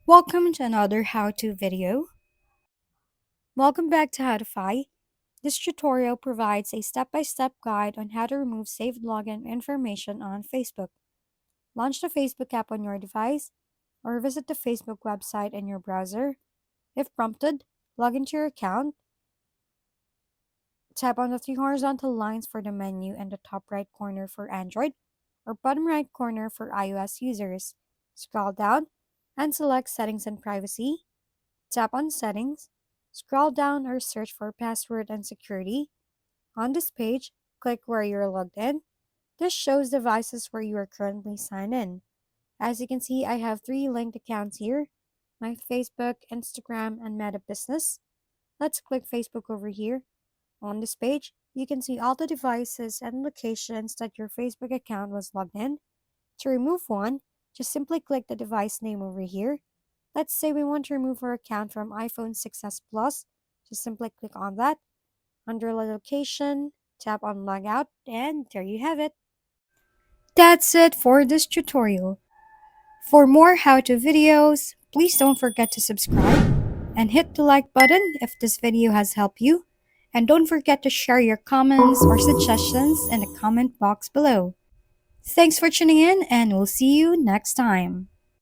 Welcome to another how-to video. Welcome back to Howtify. This tutorial provides a step-by-step guide on how to remove saved login information on Facebook. Launch the Facebook app on your device or visit the Facebook website in your browser. If prompted, log into your account. Tap on the three horizontal lines for the menu in the top right corner for Android or bottom right corner for iOS users. Scroll down and select Settings and Privacy. Tap on Settings, scroll down or search for Password and Security. On this page, click where you're logged in. This shows devices where you are currently signed in. As you can see, I have three linked accounts here, my Facebook, Instagram, and Meta Business. Let's click Facebook over here. On this page, you can see all the devices and locations that your Facebook account was logged in. To remove one, just simply click the device name over here. Let's say we want to remove our account from iPhone 6s Plus. Just simply click on that. Under location, tap on logout, and there you have it. That's it for this tutorial. For more how-to videos, please don't forget to subscribe and hit the like button if this video has helped you. And don't forget to share your comments or suggestions in the comment box below. Thanks for tuning in, and we'll see you next time.